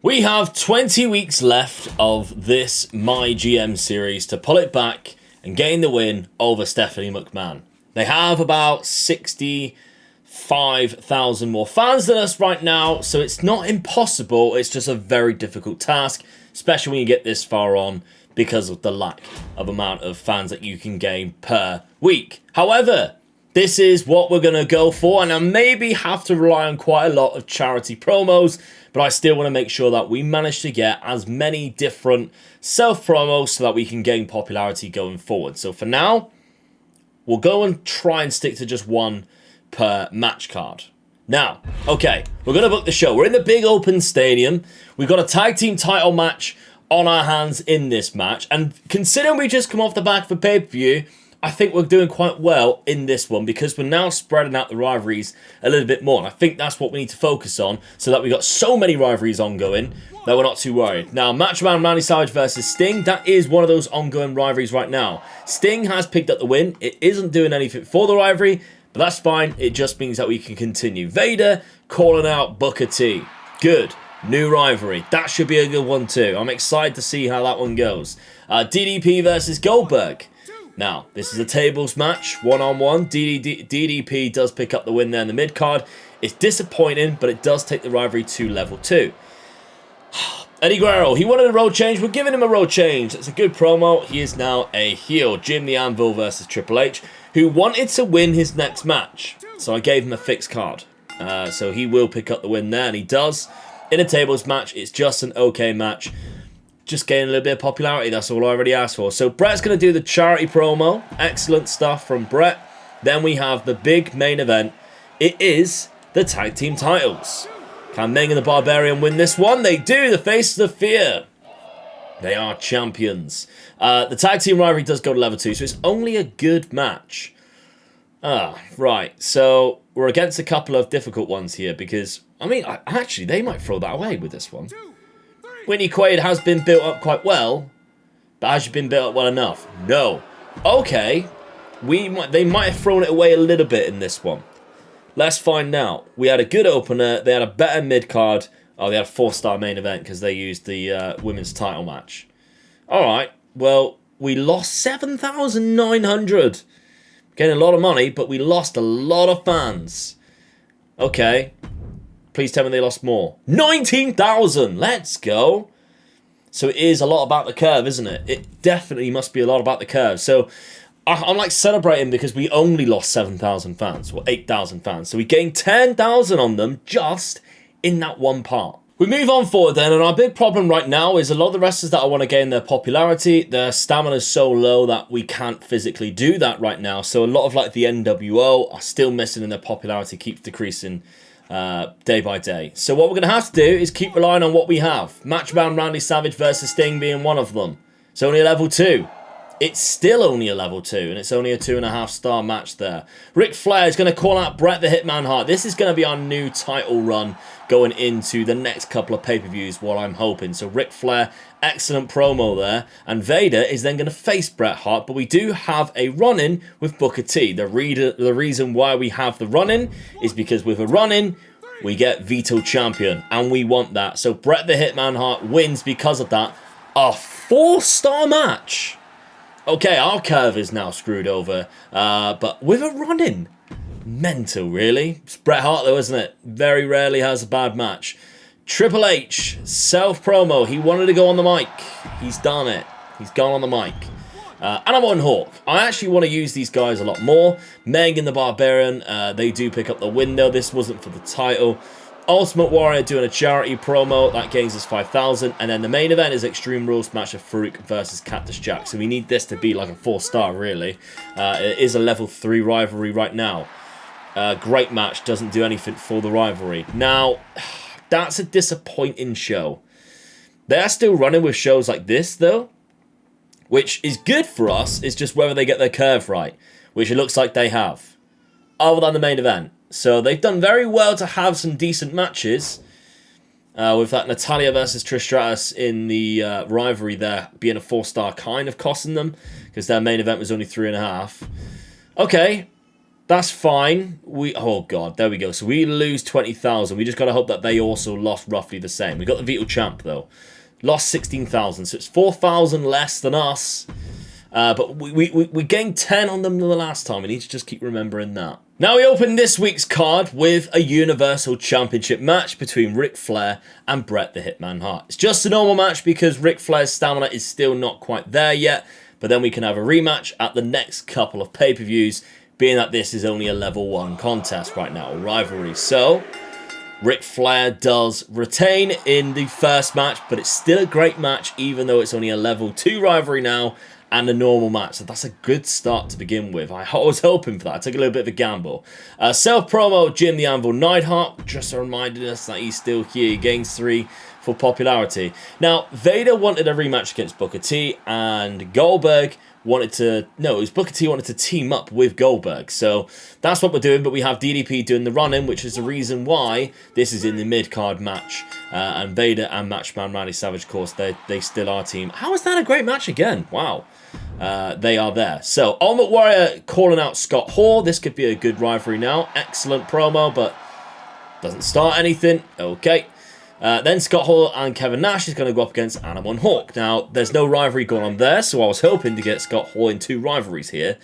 We have 20 weeks left of this MyGM series to pull it back and gain the win over Stephanie McMahon. They have about 65,000 more fans than us right now, so it's not impossible. It's just a very difficult task, especially when you get this far on because of the lack of amount of fans that you can gain per week. However, this is what we're going to go for, and I maybe have to rely on quite a lot of charity promos, but I still want to make sure that we manage to get as many different self-promos so that we can gain popularity going forward. So for now, we'll go and try and stick to just one per match card. Now, okay, we're going to book the show. We're in the big open stadium. We've got a tag team title match on our hands in this match, and considering we just come off the back of a pay-per-view, I think we're doing quite well in this one because we're now spreading out the rivalries a little bit more. And I think that's what we need to focus on so that we got so many rivalries ongoing that we're not too worried. Now, match around Manny Savage versus Sting, that is one of those ongoing rivalries right now. Sting has picked up the win. It isn't doing anything for the rivalry, but that's fine. It just means that we can continue. Vader calling out Booker T. Good. New rivalry. That should be a good one too. I'm excited to see how that one goes. DDP versus Goldberg. Now, this is a tables match, one-on-one. DDP does pick up the win there in the mid-card. It's disappointing, but it does take the rivalry to level 2. Eddie Guerrero, he wanted a role change. We're giving him a role change. It's a good promo. He is now a heel. Jim the Anvil versus Triple H, who wanted to win his next match. So I gave him a fixed card. So he will pick up the win there, and he does. In a tables match, it's just an okay match. Just gaining a little bit of popularity, that's all I already asked for. So Brett's going to do the charity promo. Excellent stuff from Brett. Then we have the big main event. It is the tag team titles. Can Meng and the Barbarian win this one? They do. The Faces of Fear. They are champions. The tag team rivalry does go to level 2, so it's only a good match. Right. So we're against a couple of difficult ones here because, I mean, actually, they might throw that away with this one. Whitney Quaid has been built up quite well, but has she been built up well enough? No. Okay, they might have thrown it away a little bit in this one. Let's find out. We had a good opener. They had a better mid-card. Oh, they had a 4-star main event because they used the women's title match. All right, well, we lost 7,900. Getting a lot of money, but we lost a lot of fans. Okay. Please tell me they lost more. 19,000! Let's go! So it is a lot about the curve, isn't it? It definitely must be a lot about the curve. So I'm like celebrating because we only lost 7,000 fans, or 8,000 fans. So we gained 10,000 on them just in that one part. We move on forward then, and our big problem right now is a lot of the wrestlers that I want to gain their popularity, their stamina is so low that we can't physically do that right now. So a lot of like the NWO are still missing and their popularity keeps decreasing day by day. So what we're going to have to do is keep relying on what we have. Match around Randy Savage versus Sting being one of them. It's only a level 2. It's still only a level 2, and it's only a 2.5-star match there. Ric Flair is going to call out Bret the Hitman Hart. This is going to be our new title run going into the next couple of pay-per-views, what I'm hoping. So Ric Flair, excellent promo there. And Vader is then going to face Bret Hart, but we do have a run-in with Booker T. The reason why we have the run-in is because with a run-in, we get Veto Champion, and we want that. So Bret the Hitman Hart wins because of that. A 4-star match. Okay, our curve is now screwed over, but with a run-in. Mental, really. It's Bret Hart, though, isn't it? Very rarely has a bad match. Triple H, self-promo. He wanted to go on the mic. He's done it. He's gone on the mic. And I'm on Hawk. I actually want to use these guys a lot more. Meg and the Barbarian, they do pick up the window. This wasn't for the title. Ultimate Warrior doing a charity promo. That gains us 5,000. And then the main event is Extreme Rules match of Farook versus Cactus Jack. So we need this to be like a 4-star, really. It is a level 3 rivalry right now. Great match. Doesn't do anything for the rivalry. Now, that's a disappointing show. They're still running with shows like this, though. Which is good for us. It's just whether they get their curve right. Which it looks like they have. Other than the main event. So they've done very well to have some decent matches. With that Natalya versus Trish Stratus in the rivalry there being a 4-star kind of costing them. Because their main event was only 3.5. Okay. That's fine. Oh, God. There we go. So we lose 20,000. We just got to hope that they also lost roughly the same. We got the Vital Champ, though. Lost 16,000. So it's 4,000 less than us. But we gained 10 on them the last time. We need to just keep remembering that. Now we open this week's card with a Universal Championship match between Ric Flair and Bret the Hitman Hart. It's just a normal match because Ric Flair's stamina is still not quite there yet. But then we can have a rematch at the next couple of pay-per-views, being that this is only a level 1 contest right now, rivalry. So, Ric Flair does retain in the first match, but it's still a great match, even though it's only a level 2 rivalry now, and a normal match. So that's a good start to begin with. I was hoping for that. I took a little bit of a gamble. Self-promo, Jim the Anvil Neidhart, just reminding us that he's still here. He gains 3 for popularity. Now, Vader wanted a rematch against Booker T, and Goldberg wanted to... No, it was Booker T wanted to team up with Goldberg. So that's what we're doing, but we have DDP doing the run-in, which is the reason why this is in the mid-card match. And Vader and Matchman Manny Savage, of course, they still are team. How is that a great match again? Wow. They are there. So, Ultimate Warrior calling out Scott Hall. This could be a good rivalry now. Excellent promo, but doesn't start anything. Okay. Then Scott Hall and Kevin Nash is going to go up against Animal and Hawk. Now, there's no rivalry going on there, so I was hoping to get Scott Hall in 2 rivalries here.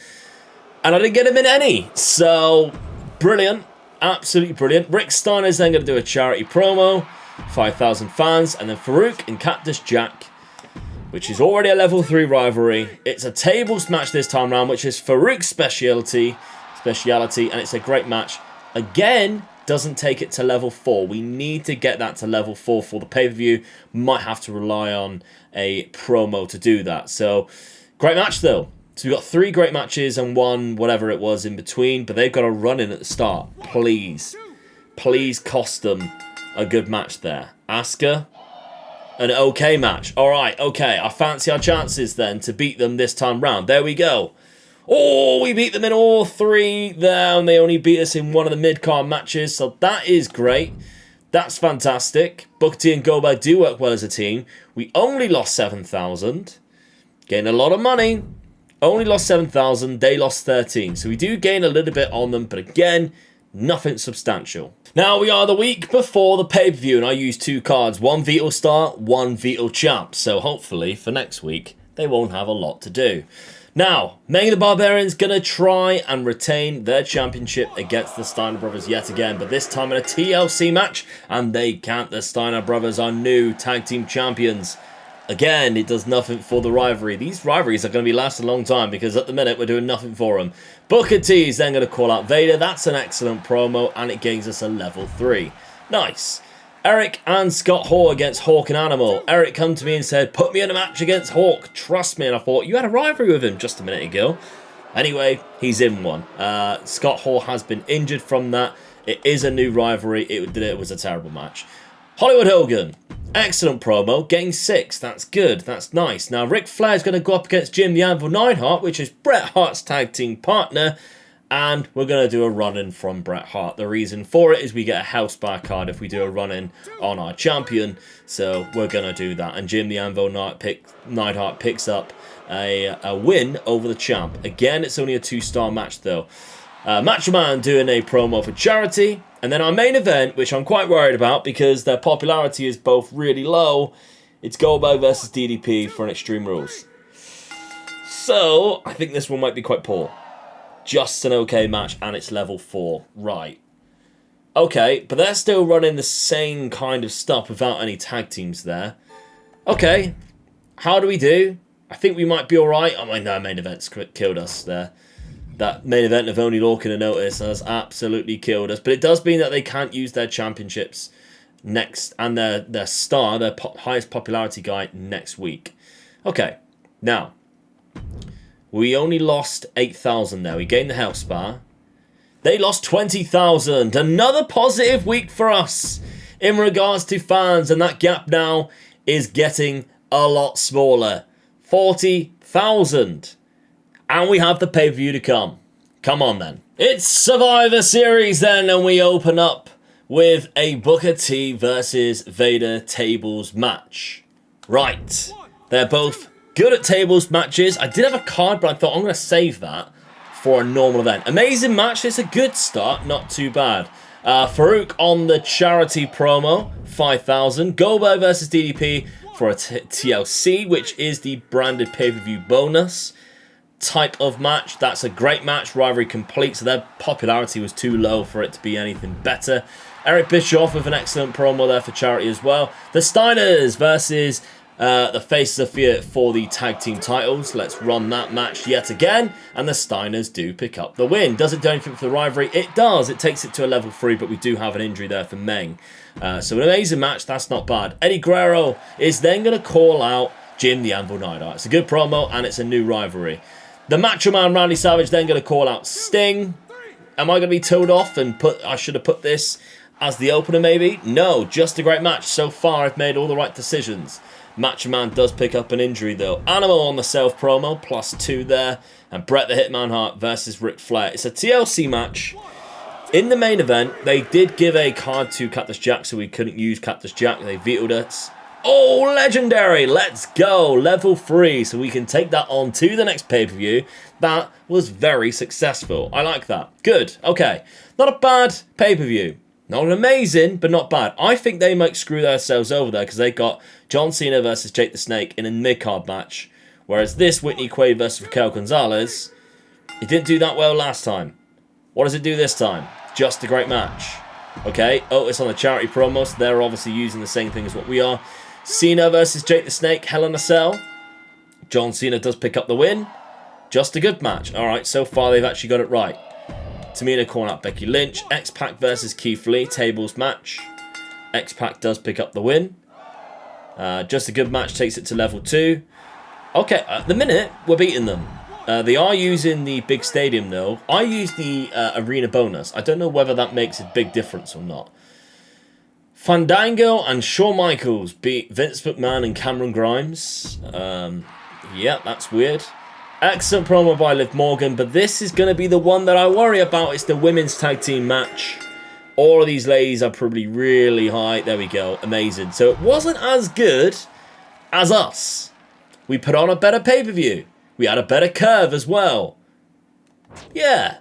And I didn't get him in any. So, brilliant. Absolutely brilliant. Rick Steiner's then going to do a charity promo. 5,000 fans. And then Farook and Cactus Jack, which is already a level 3 rivalry. It's a tables match this time round, which is Farouk's speciality, and it's a great match. Again, doesn't take it to level 4. We need to get that to level 4 for the pay-per-view. Might have to rely on a promo to do that. So, great match though. So we've got 3 great matches and 1 whatever it was in between, but they've got a run in at the start. Please. Please cost them a good match there. Asuka, an okay match. Alright, okay. I fancy our chances then to beat them this time round. There we go. Oh, we beat them in all 3 there, and they only beat us in one of the mid-card matches, so that is great. That's fantastic. Booker T and Goldberg do work well as a team. We only lost 7,000. Gained a lot of money. Only lost 7,000. They lost 13. So we do gain a little bit on them, but again, nothing substantial. Now, we are the week before the pay-per-view, and I use 2 cards. 1 Vital Star, 1 Vital Champ. So hopefully, for next week, they won't have a lot to do. Now, Manny the Barbarian's going to try and retain their championship against the Steiner Brothers yet again, but this time in a TLC match, and they can't. The Steiner Brothers are new tag team champions. Again, it does nothing for the rivalry. These rivalries are going to be last a long time because at the minute we're doing nothing for them. Booker T is then going to call out Vader. That's an excellent promo, and it gains us a level 3. Nice. Eric and Scott Hall against Hawk and Animal. Eric come to me and said, put me in a match against Hawk. Trust me. And I thought, you had a rivalry with him just a minute ago. Anyway, he's in one. Scott Hall has been injured from that. It is a new rivalry. It was a terrible match. Hollywood Hogan. Excellent promo. Getting 6. That's good. That's nice. Now, Ric Flair's going to go up against Jim the Anvil Neidhart, which is Bret Hart's tag team partner. And we're going to do a run-in from Bret Hart. The reason for it is we get a house bar card if we do a run-in on our champion. So we're going to do that. And Jim the Anvil Neidhart picks up a win over the champ. Again, it's only a 2-star match though. Macho Man doing a promo for charity. And then our main event, which I'm quite worried about because their popularity is both really low. It's Goldberg versus DDP for an Extreme Rules. So I think this one might be quite poor. Just an okay match, and it's level 4. Right. Okay, but they're still running the same kind of stuff without any tag teams there. Okay. How do we do? I think we might be alright. Oh, no, main event's killed us there. That main event of only Lorcan and Otis has absolutely killed us. But it does mean that they can't use their championships next, and their star, their highest popularity guy, next week. Okay. Now, we only lost 8,000 there. We gained the health bar. They lost 20,000. Another positive week for us in regards to fans. And that gap now is getting a lot smaller. 40,000. And we have the pay-per-view to come. Come on then. It's Survivor Series then. And we open up with a Booker T versus Vader tables match. Right. They're both good at tables matches. I did have a card, but I thought I'm going to save that for a normal event. Amazing match. It's a good start. Not too bad. Farook on the charity promo, 5,000. Goldberg versus DDP for a TLC, which is the branded pay-per-view bonus type of match. That's a great match. Rivalry complete, so their popularity was too low for it to be anything better. Eric Bischoff with an excellent promo there for charity as well. The Steiners versus the Faces of Fear for the tag team titles. Let's run that match yet again. And the Steiners do pick up the win. Does it do anything for the rivalry? It does. It takes it to a level 3, but we do have an injury there for Meng. So an amazing match. That's not bad. Eddie Guerrero is then going to call out Jim the Anvil Neidhart. It's a good promo, and it's a new rivalry. The Macho Man Manny Savage then going to call out Sting. Am I going to be told off and I should have put this as the opener maybe? No, just a great match. So far, I've made all the right decisions. Macho Man does pick up an injury though. Animal on the self promo, +2 there. And Bret the Hitman Hart versus Ric Flair. It's a TLC match. In the main event, they did give a card to Cactus Jack, so we couldn't use Cactus Jack. They vetoed it. Oh, legendary! Let's go! Level 3, so we can take that on to the next pay-per-view. That was very successful. I like that. Good. Okay. Not a bad pay-per-view. Not amazing, but not bad. I think they might screw themselves over there because they got John Cena versus Jake the Snake in a mid-card match. Whereas this, Whitney Quaid versus Raquel Gonzalez, it didn't do that well last time. What does it do this time? Just a great match. Okay, Otis on the charity promo, so they're obviously using the same thing as what we are. Cena versus Jake the Snake, Hell in a Cell. John Cena does pick up the win. Just a good match. Alright, so far they've actually got it right. Tamina calling out Becky Lynch. X-Pac versus Keith Lee, tables match. X-Pac does pick up the win. Just a good match, takes it to level 2. Okay, at the minute, we're beating them. They are using the big stadium though. I use the arena bonus. I don't know whether that makes a big difference or not. Fandango and Shawn Michaels beat Vince McMahon and Cameron Grimes. Yeah, that's weird. Excellent promo by Liv Morgan, but this is going to be the one that I worry about. It's the women's tag team match. All of these ladies are probably really high. There we go. Amazing. So it wasn't as good as us. We put on a better pay-per-view. We had a better curve as well. Yeah.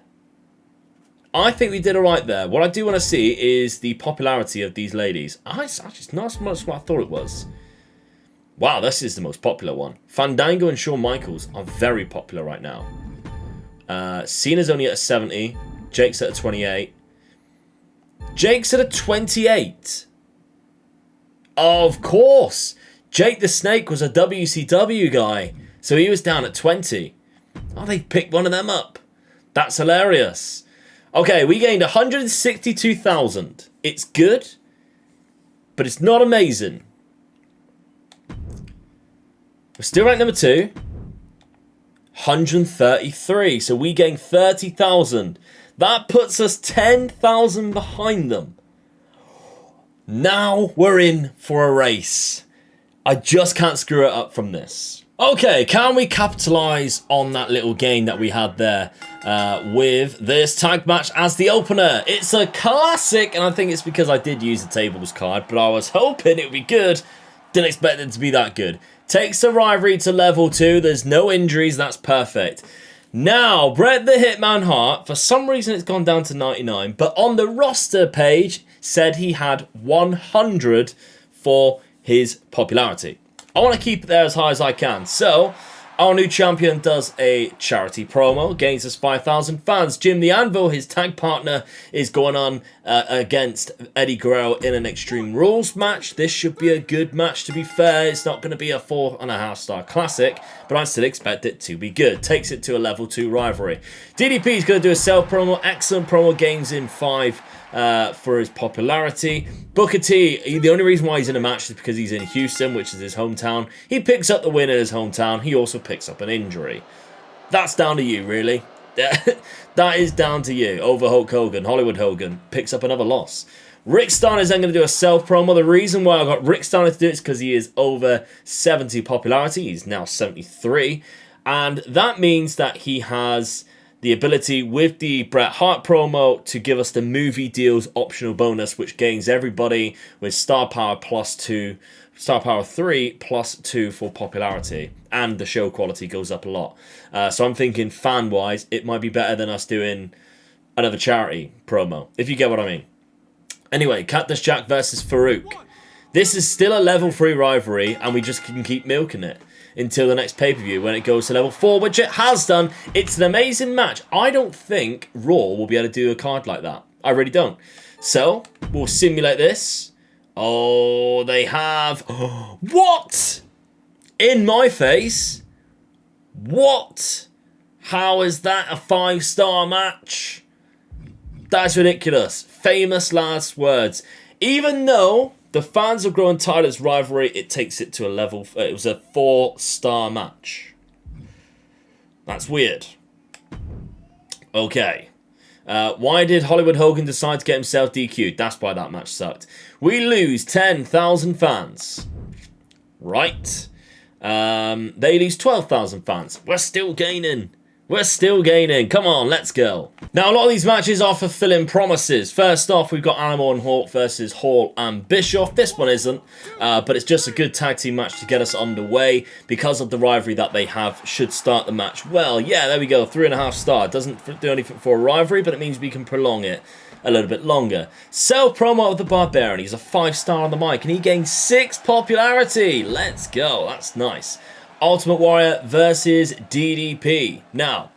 I think we did alright there. What I do want to see is the popularity of these ladies. It's actually not as much as what I thought it was. Wow, this is the most popular one. Fandango and Shawn Michaels are very popular right now. Cena's only at a 70. Jake's at a 28. Jake's at a 28. Of course. Jake the Snake was a WCW guy. So he was down at 20. Oh, they picked one of them up. That's hilarious. Okay, we gained 162,000. It's good, but it's not amazing. We're still ranked number 2. 133. So we gained 30,000. That puts us 10,000 behind them. Now we're in for a race. I just can't screw it up from this. Okay, can we capitalise on that little gain that we had there with this tag match as the opener? It's a classic, and I think it's because I did use the tables card, but I was hoping it would be good. Didn't expect it to be that good. Takes the rivalry to level 2. There's no injuries. That's perfect. Now, Bret the Hitman Hart, for some reason it's gone down to 99, but on the roster page said he had 100 for his popularity. I want to keep it there as high as I can. So, our new champion does a charity promo, gains us 5,000 fans. Jim the Anvil, his tag partner, is going on against Eddie Guerrero in an Extreme Rules match. This should be a good match, to be fair. It's not going to be a 4.5-star classic, but I still expect it to be good. Takes it to a level 2 rivalry. DDP is going to do a self promo. Excellent promo, gains in 5 for his popularity. Booker T, the only reason why he's in a match is because he's in Houston, which is his hometown. He picks up the win in his hometown. He also picks up an injury. That's down to you, really. That is down to you. Over Hulk Hogan, Hollywood Hogan, picks up another loss. Rick Steiner is then going to do a self promo. The reason why I got Rick Steiner to do it is because he is over 70 popularity. He's now 73. And that means that he has the ability with the Bret Hart promo to give us the movie deals optional bonus, which gains everybody with star power +2 star power 3 plus 2 for popularity, and the show quality goes up a lot. So I'm thinking fan-wise, it might be better than us doing another charity promo, if you get what I mean. Anyway, Cactus Jack versus Farook. This is still a level 3 rivalry, and we just can keep milking it until the next pay-per-view when it goes to level 4, which it has done. It's an amazing match. I don't think Raw will be able to do a card like that. I really don't. So, we'll simulate this. Oh, they have... What? In my face? What? How is that a 5-star match? That's ridiculous. Famous last words. Even though the fans have grown tired of this rivalry, it takes it to a level... It was a 4-star match. That's weird. Okay. Why did Hollywood Hogan decide to get himself DQ'd? That's why that match sucked. We lose 10,000 fans. Right. They lose 12,000 fans. We're still gaining. We're still gaining. Come on, let's go. Now, a lot of these matches are fulfilling promises. First off, we've got Animal and Hawk versus Hall and Bischoff. This one isn't, but it's just a good tag team match to get us underway because of the rivalry that they have. Should start the match well. Yeah, there we go. 3.5 star. Doesn't do anything for a rivalry, but it means we can prolong it a little bit longer. Self promo of the Barbarian. He's a 5-star on the mic, and he gained 6 popularity. Let's go. That's nice. Ultimate Warrior versus DDP. Now,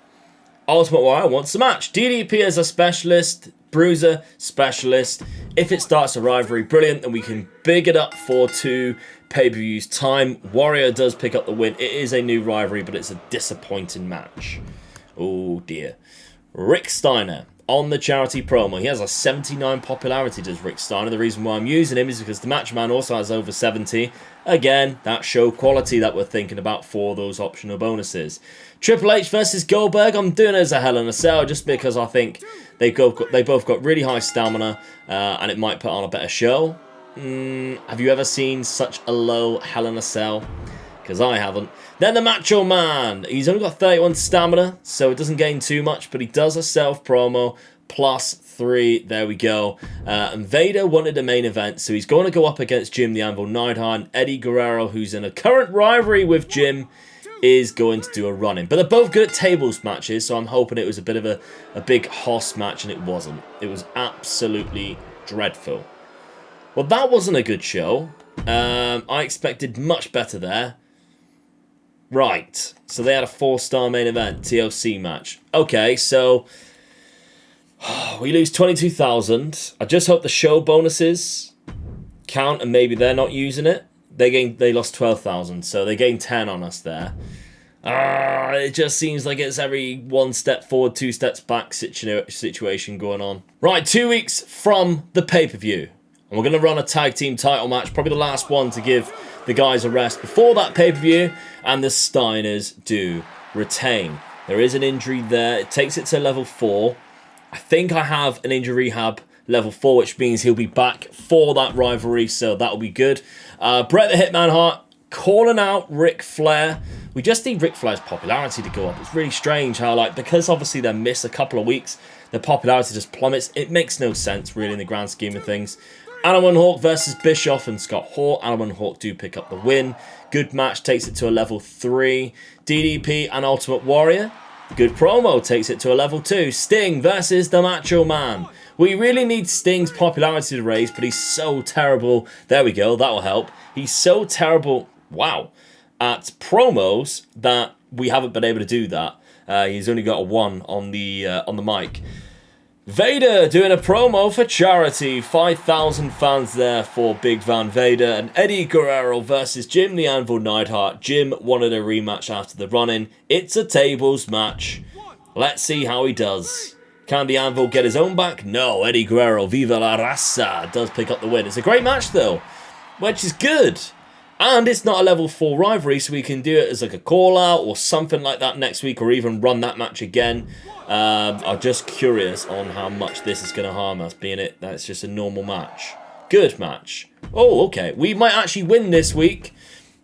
Ultimate Warrior wants a match. DDP is a specialist, bruiser specialist. If it starts a rivalry, brilliant, and we can big it up for 2 pay-per-views time. Warrior does pick up the win. It is a new rivalry, but it's a disappointing match. Oh dear. Rick Steiner on the charity promo. He has a 79 popularity, does Rick Steiner. The reason why I'm using him is because the Match Man also has over 70. Again, that show quality that we're thinking about for those optional bonuses. Triple H versus Goldberg. I'm doing it as a Hell in a Cell just because I think they both got really high stamina and it might put on a better show. Have you ever seen such a low Hell in a Cell? Because I haven't. Then the Macho Man. He's only got 31 stamina, so it doesn't gain too much, but he does a self-promo, plus 3. There we go. And Vader wanted a main event, so he's going to go up against Jim the Anvil Neidhart, and Eddie Guerrero, who's in a current rivalry with Jim, is going to do a run-in. But they're both good at tables matches, so I'm hoping it was a bit of a big hoss match, and it wasn't. It was absolutely dreadful. Well, that wasn't a good show. I expected much better there. Right, so they had a 4-star main event, TLC match. Okay, so we lose 22,000. I just hope the show bonuses count and maybe they're not using it. They lost 12,000, so they gained 10 on us there. It just seems like it's every 1 step forward, 2 steps back situation going on. Right, 2 weeks from the pay-per-view. And we're going to run a tag team title match, probably the last one to give the guys a rest before that pay-per-view, and the Steiners do retain. There is an injury there. It takes it to level 4. I think I have an injury rehab level 4, which means he'll be back for that rivalry, so that'll be good. Bret the Hitman Hart calling out Ric Flair. We just need Ric Flair's popularity to go up. It's really strange how, like, because obviously they miss a couple of weeks, the popularity just plummets. It makes no sense, really, in the grand scheme of things. Animal and Hawk versus Bischoff and Scott Hall. Animal and Hawk do pick up the win. Good match, takes it to a level 3. DDP and Ultimate Warrior. Good promo, takes it to a level 2. Sting versus the Macho Man. We really need Sting's popularity to raise, but he's so terrible. There we go, that'll help. He's so terrible, wow, at promos that we haven't been able to do that. He's only got a 1 on the mic. Vader doing a promo for charity. 5,000 fans there for Big Van Vader. And Eddie Guerrero versus Jim the Anvil Neidhart. Jim wanted a rematch after the run-in. It's a tables match. Let's see how he does. Can the Anvil get his own back? No. Eddie Guerrero, Viva la Raza, does pick up the win. It's a great match though, which is good. And it's not a level 4 rivalry, so we can do it as like a call-out or something like that next week, or even run that match again. I'm just curious on how much this is going to harm us, being it that's just a normal match. Good match. Oh, okay. We might actually win this week,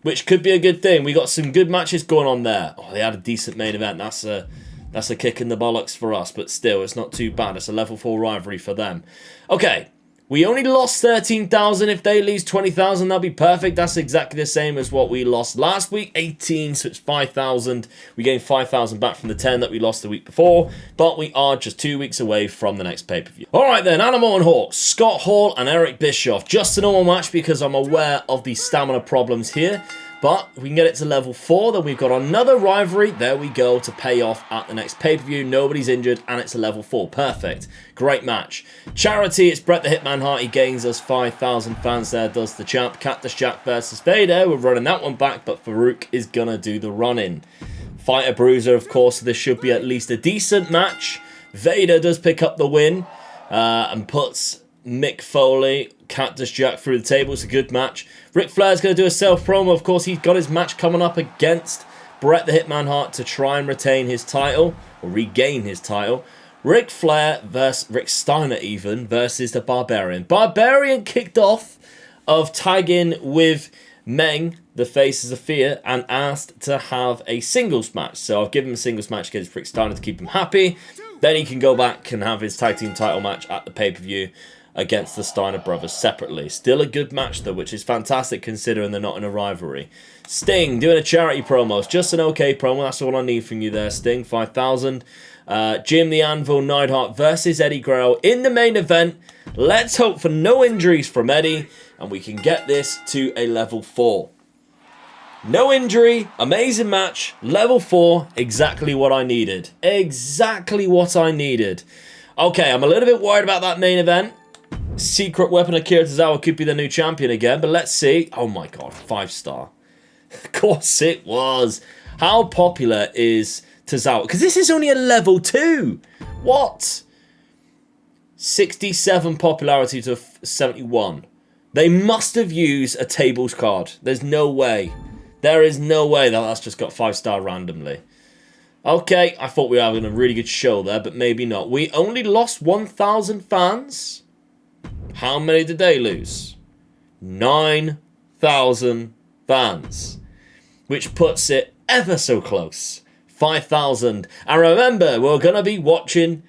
which could be a good thing. We got some good matches going on there. Oh, they had a decent main event. That's a kick in the bollocks for us, but still, it's not too bad. It's a level 4 rivalry for them. Okay. We only lost 13,000. If they lose 20,000, that'll be perfect. That's exactly the same as what we lost last week. 18, so it's 5,000. We gained 5,000 back from the 10 that we lost the week before. But we are just 2 weeks away from the next pay-per-view. All right then, Animal and Hawk, Scott Hall and Eric Bischoff. Just a normal match because I'm aware of the stamina problems here. But we can get it to level 4, then we've got another rivalry. There we go, to pay off at the next pay-per-view. Nobody's injured, and it's a level 4. Perfect. Great match. Charity, it's Bret the Hitman Hart. He gains us 5,000 fans there, does the champ. Cactus Jack versus Vader. We're running that one back, but Farook is going to do the run-in. Fighter Bruiser, of course, so this should be at least a decent match. Vader does pick up the win and puts Mick Foley, Cactus Jack through the table. It's a good match. Ric Flair's going to do a self-promo. Of course, he's got his match coming up against Bret the Hitman Hart to try and retain his title, or regain his title. Ric Flair versus Rick Steiner even, versus the Barbarian. Barbarian kicked off of tagging with Meng, the Faces of Fear, and asked to have a singles match. So I've given him a singles match against Rick Steiner to keep him happy. Then he can go back and have his tag team title match at the pay-per-view against the Steiner brothers separately. Still a good match though, which is fantastic considering they're not in a rivalry. Sting doing a charity promo. It's just an okay promo. That's all I need from you there, Sting. 5,000. Jim the Anvil Neidhart versus Eddie Guerrero in the main event. Let's hope for no injuries from Eddie, and we can get this to a level 4. No injury, amazing match, level 4, exactly what I needed. Exactly what I needed. Okay, I'm a little bit worried about that main event. Secret Weapon Akira Tozawa could be the new champion again, but let's see. Oh my god, 5-star. Of course it was. How popular is Tozawa? Because this is only a level 2. What? 67 popularity to 71. They must have used a tables card. There's no way. There is no way that that's just got 5-star randomly. Okay, I thought we were having a really good show there, but maybe not. We only lost 1,000 fans. How many did they lose? 9,000 fans. Which puts it ever so close. 5,000. And remember, we're going to be watching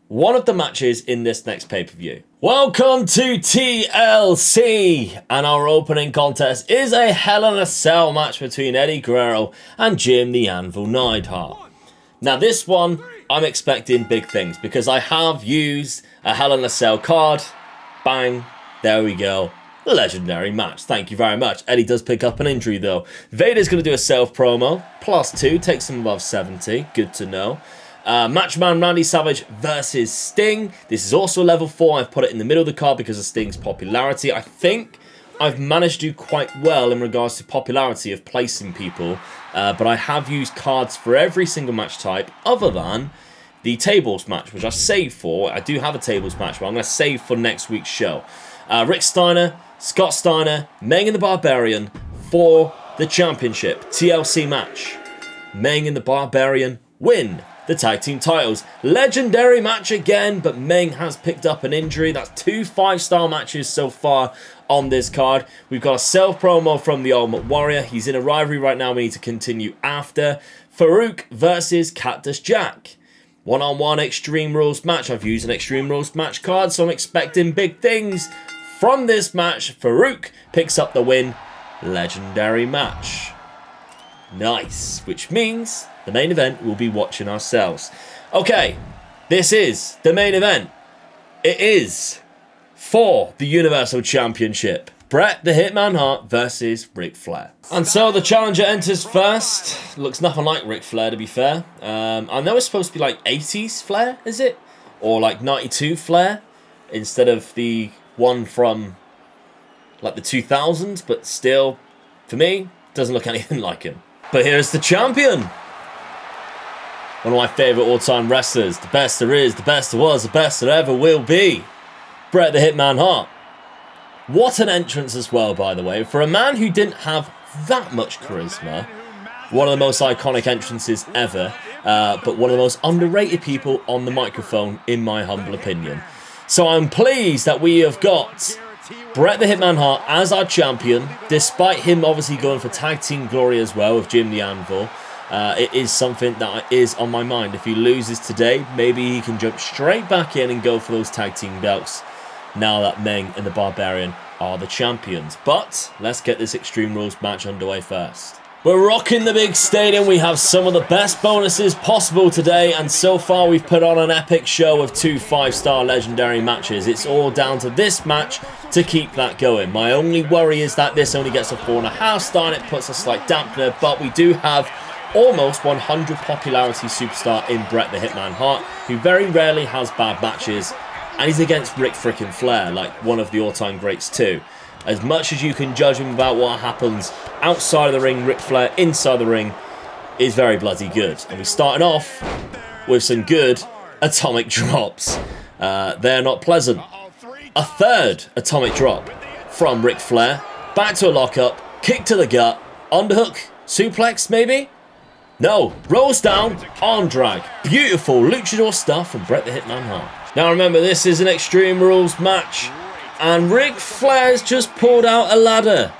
one of the matches in this next pay-per-view. Welcome to TLC. And our opening contest is a Hell in a Cell match between Eddie Guerrero and Jim the Anvil Neidhart. Now this one, I'm expecting big things because I have used a Hell in a Cell card. Bang. There we go. Legendary match. Thank you very much. Eddie does pick up an injury though. Vader's going to do a self-promo. +2. Takes him above 70. Good to know. Matchman Manny Savage versus Sting. This is also level 4. I've put it in the middle of the card because of Sting's popularity. I think I've managed to do quite well in regards to popularity of placing people. But I have used cards for every single match type other than the tables match, which I saved for. I do have a tables match, but I'm going to save for next week's show. Rick Steiner, Scott Steiner, Meng and the Barbarian for the championship. TLC match. Meng and the Barbarian win the tag team titles. Legendary match again, but Meng has picked up an injury. That's 2 5-star matches so far on this card. We've got a self-promo from the Ultimate Warrior. He's in a rivalry right now. We need to continue after. Farook versus Cactus Jack. One-on-one Extreme Rules match. I've used an Extreme Rules match card, so I'm expecting big things from this match. Farook picks up the win. Legendary match. Nice. Which means the main event we'll be watching ourselves. Okay, this is the main event. It is for the Universal Championship. Bret the Hitman Hart versus Ric Flair. And so the challenger enters first. Looks nothing like Ric Flair, to be fair. I know it's supposed to be like 80s Flair, is it? Or like 92 Flair, instead of the one from like the 2000s. But still, for me, doesn't look anything like him. But here's the champion. One of my favourite all-time wrestlers. The best there is, the best there was, the best there ever will be. Bret the Hitman Hart. What an entrance as well, by the way. For a man who didn't have that much charisma, one of the most iconic entrances ever, but one of the most underrated people on the microphone, in my humble opinion. So I'm pleased that we have got Bret the Hitman Hart as our champion, despite him obviously going for tag team glory as well with Jim the Anvil. It is something that is on my mind. If he loses today, maybe he can jump straight back in and go for those tag team belts now that Meng and the Barbarian are the champions. But let's get this Extreme Rules match underway first. We're rocking the big stadium. We have some of the best bonuses possible today, and so far we've put on an epic show of 2 5-star legendary matches. It's all down to this match to keep that going. My only worry is that this only gets a 4.5 star and it puts a slight dampener, but we do have almost 100 popularity superstar in Bret the Hitman Hart, who very rarely has bad matches, and he's against Ric frickin' Flair, like one of the all-time greats too. As much as you can judge him about what happens outside of the ring, Ric Flair inside the ring is very bloody good. And we're starting off with some good atomic drops. They're not pleasant. A third atomic drop from Ric Flair. Back to a lockup, kick to the gut, underhook, suplex maybe? No, rolls down, arm drag. Beautiful luchador stuff from Bret the Hitman Hart. Now remember, this is an Extreme Rules match. And Ric Flair's just pulled out a ladder.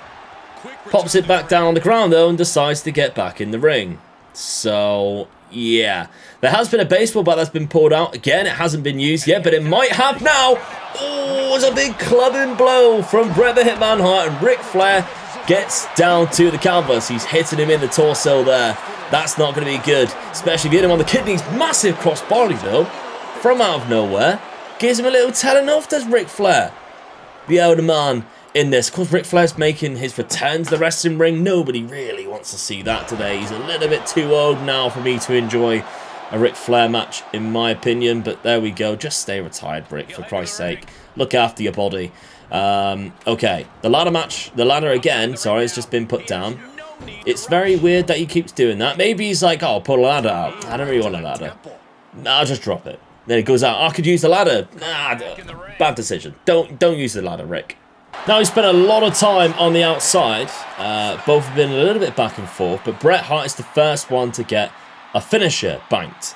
Pops it back down on the ground though and decides to get back in the ring. So, yeah. There has been a baseball bat that's been pulled out. Again, it hasn't been used yet, but it might have now. Oh, it's a big clubbing blow from Bret the Hitman Hart, and Ric Flair gets down to the canvas. He's hitting him in the torso there. That's not going to be good, especially if you hit him on the kidneys. Massive crossbody though, from out of nowhere. Gives him a little telling off, does Ric Flair. The elder man in this. Of course, Ric Flair's making his return to the wrestling ring. Nobody really wants to see that today. He's a little bit too old now for me to enjoy a Ric Flair match, in my opinion. But there we go. Just stay retired, Ric, for Christ's sake. Look after your body. Okay, the ladder match. The ladder again, sorry, has just been put down. It's very weird that he keeps doing that. Maybe he's like, oh, I'll pull a ladder out. I don't really want a ladder. Nah, I'll just drop it. Then it goes out. I could use the ladder. Nah, bad decision. Don't use the ladder, Ric. Now, he spent a lot of time on the outside. Both have been a little bit back and forth, but Bret Hart is the first one to get a finisher banked.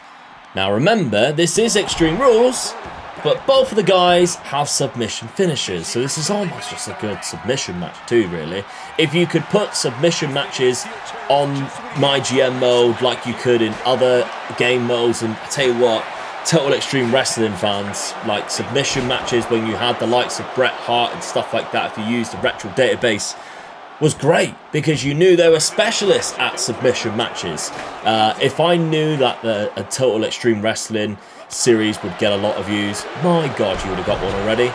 Now, remember, this is Extreme Rules, but both of the guys have submission finishers, so this is almost just a good submission match too, really. If you could put submission matches on MyGM mode like you could in other game modes, and I tell you what, Total Extreme Wrestling fans, like submission matches when you had the likes of Bret Hart and stuff like that, if you used the retro database, was great because you knew they were specialists at submission matches. If I knew that a Total Extreme Wrestling series would get a lot of views, my god, you would have got one already.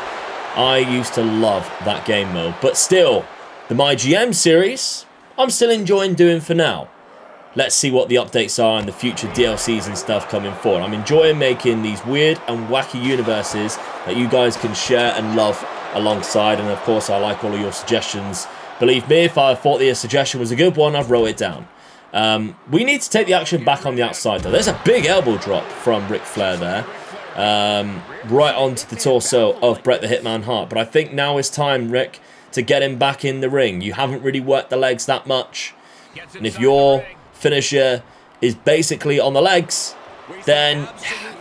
I used to love that game mode, but still, the MyGM series, I'm still enjoying doing for now. Let's see what the updates are and the future DLCs and stuff coming forward. I'm enjoying making these weird and wacky universes that you guys can share and love alongside. And of course, I like all of your suggestions. Believe me, if I thought the suggestion was a good one, I'd wrote it down. We need to take the action back on the outside, though. There's a big elbow drop from Ric Flair there. Right onto the torso of Bret the Hitman Hart. But I think now is time, Ric, to get him back in the ring. You haven't really worked the legs that much. And if your finisher is basically on the legs, then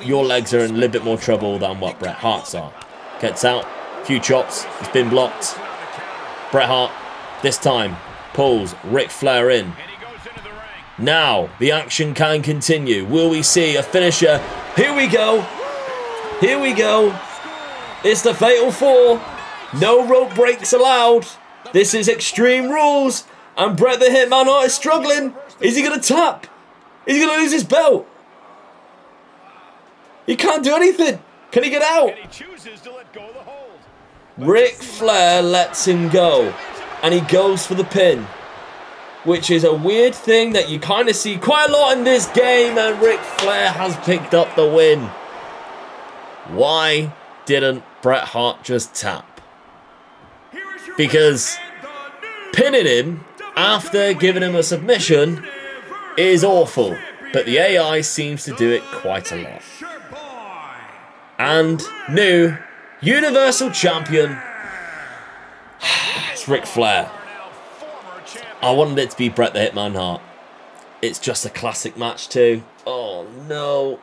your legs are in a little bit more trouble than what Bret Hart's are. Gets out, few chops, it's been blocked. Bret Hart, this time, pulls Ric Flair in. Now, the action can continue. Will we see a finisher? Here we go. Here we go. It's the Fatal 4. No rope breaks allowed. This is Extreme Rules. And Bret the Hitman Hart is struggling. Is he going to tap? Is he going to lose his belt? He can't do anything. Can he get out? Ric Flair lets him go. And he goes for the pin. Which is a weird thing that you kind of see quite a lot in this game. And Ric Flair has picked up the win. Why didn't Bret Hart just tap? Because pinning him after giving him a submission is awful, but the AI seems to do it quite a lot. And new Universal Champion, it's Ric Flair. I wanted it to be Bret the Hitman Hart. It's just a classic match too. Oh no.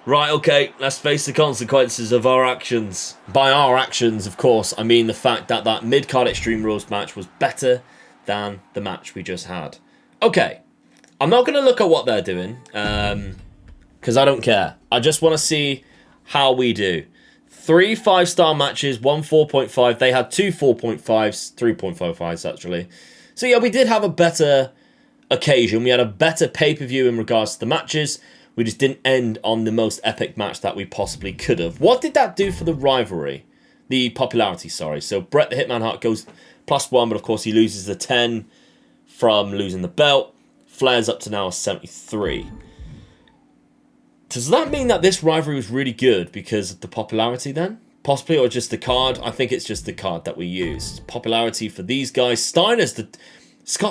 Right, okay, let's face the consequences of our actions. By our actions, of course, I mean the fact that that mid-card Extreme Rules match was better than the match we just had. Okay, I'm not going to look at what they're doing, because I don't care. I just want to see how we do. 3 5-star matches, 1 4.5. They had 2 4.5s, 3.55s actually. So yeah, we did have a better occasion. We had a better pay-per-view in regards to the matches. We just didn't end on the most epic match that we possibly could have. What did that do for the rivalry? The popularity, sorry. So Bret the Hitman Hart goes +1, but of course he loses the 10 from losing the belt. Flair's up to now 73. Does that mean that this rivalry was really good because of the popularity then? Possibly, or just the card? I think it's just the card that we use. Popularity for these guys. Scott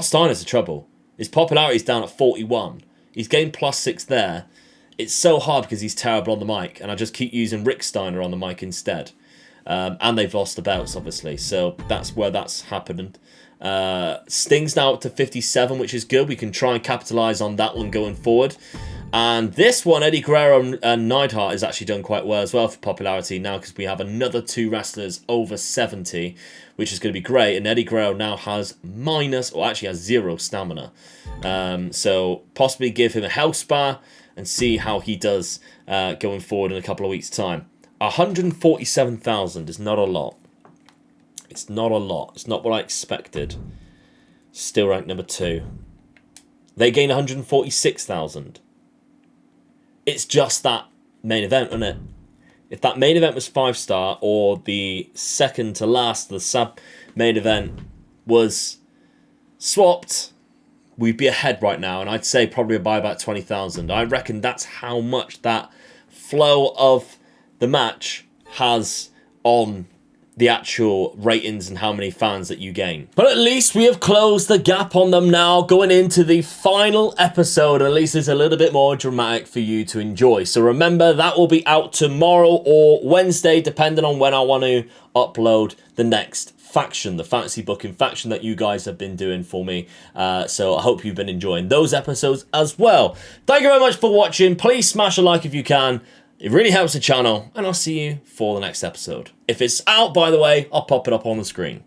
Steiner's the trouble. His popularity is down at 41. He's gained +6 there. It's so hard because he's terrible on the mic, and I just keep using Rick Steiner on the mic instead. And they've lost the belts, obviously, so that's where that's happened. Sting's now up to 57, which is good. We can try and capitalise on that one going forward. And this one, Eddie Guerrero and Neidhart, has actually done quite well as well for popularity now, because we have another 2 wrestlers over 70, which is going to be great. And Eddie Guerrero now has actually has 0 stamina. So possibly give him a health spa and see how he does going forward in a couple of weeks' time. 147,000 is not a lot. It's not a lot. It's not what I expected. Still ranked number 2. They gained 146,000. It's just that main event, isn't it? If that main event was 5-star, or the second to last, the sub-main event was swapped, we'd be ahead right now, and I'd say probably by about 20,000. I reckon that's how much that flow of the match has on the actual ratings and how many fans that you gain. But at least we have closed the gap on them now, going into the final episode. At least it's a little bit more dramatic for you to enjoy. So remember, that will be out tomorrow or Wednesday, depending on when I want to upload the next faction, the fantasy booking faction that you guys have been doing for me. So I hope you've been enjoying those episodes as well. Thank you very much for watching. Please smash a like if you can. It really helps the channel, and I'll see you for the next episode. If it's out, by the way, I'll pop it up on the screen.